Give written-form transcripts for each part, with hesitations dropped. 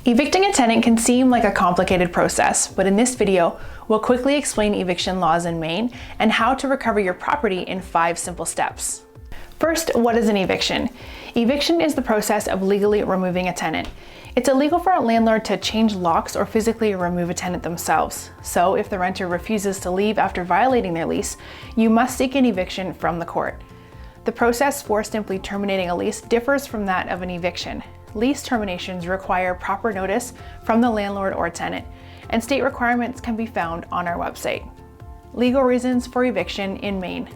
Evicting a tenant can seem like a complicated process, but in this video, we'll quickly explain eviction laws in Maine and how to recover your property in 5 simple steps. First, what is an eviction? Eviction is the process of legally removing a tenant. It's illegal for a landlord to change locks or physically remove a tenant themselves. So if the renter refuses to leave after violating their lease, you must seek an eviction from the court. The process for simply terminating a lease differs from that of an eviction. Lease terminations require proper notice from the landlord or tenant, and state requirements can be found on our website. Legal reasons for eviction in Maine.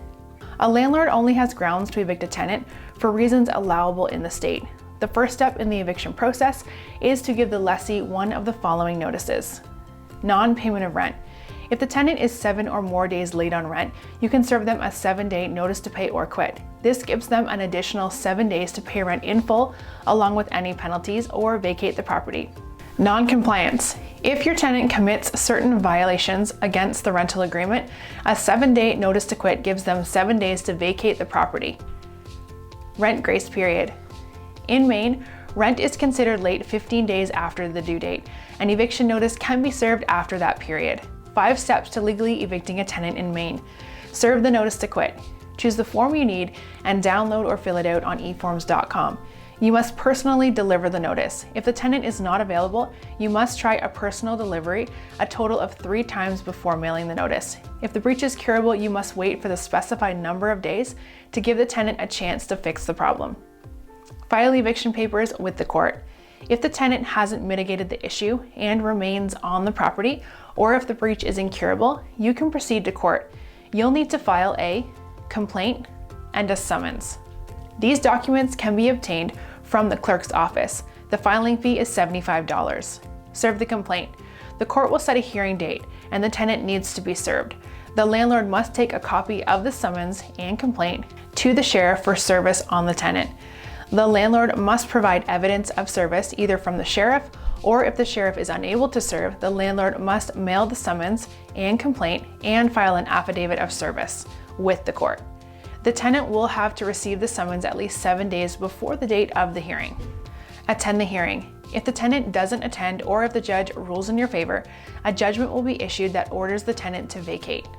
A landlord only has grounds to evict a tenant for reasons allowable in the state. The first step in the eviction process is to give the lessee one of the following notices. Non-payment of rent. If the tenant is 7 or more days late on rent, you can serve them a 7-day notice to pay or quit. This gives them an additional 7 days to pay rent in full, along with any penalties, or vacate the property. Non-compliance. If your tenant commits certain violations against the rental agreement, a 7-day notice to quit gives them 7 days to vacate the property. Rent grace period. In Maine, rent is considered late 15 days after the due date. An eviction notice can be served after that period. 5 steps to legally evicting a tenant in Maine. Serve the notice to quit. Choose the form you need and download or fill it out on eforms.com. You must personally deliver the notice. If the tenant is not available, you must try a personal delivery a total of 3 times before mailing the notice. If the breach is curable, you must wait for the specified number of days to give the tenant a chance to fix the problem. File eviction papers with the court. If the tenant hasn't mitigated the issue and remains on the property, or if the breach is incurable, you can proceed to court. You'll need to file a complaint and a summons. These documents can be obtained from the clerk's office. The filing fee is $75. Serve the complaint. The court will set a hearing date and the tenant needs to be served. The landlord must take a copy of the summons and complaint to the sheriff for service on the tenant. The landlord must provide evidence of service either from the sheriff, or if the sheriff is unable to serve, the landlord must mail the summons and complaint and file an affidavit of service with the court. The tenant will have to receive the summons at least 7 days before the date of the hearing. Attend the hearing. If the tenant doesn't attend or if the judge rules in your favor, a judgment will be issued that orders the tenant to vacate.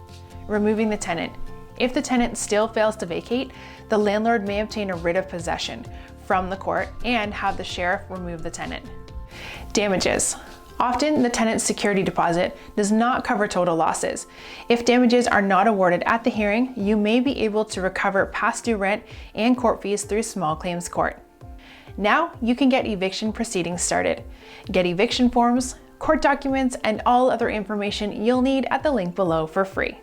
Removing the tenant. If the tenant still fails to vacate, the landlord may obtain a writ of possession from the court and have the sheriff remove the tenant. Damages. Often, the tenant's security deposit does not cover total losses. If damages are not awarded at the hearing, you may be able to recover past due rent and court fees through small claims court. Now, you can get eviction proceedings started. Get eviction forms, court documents, and all other information you'll need at the link below for free.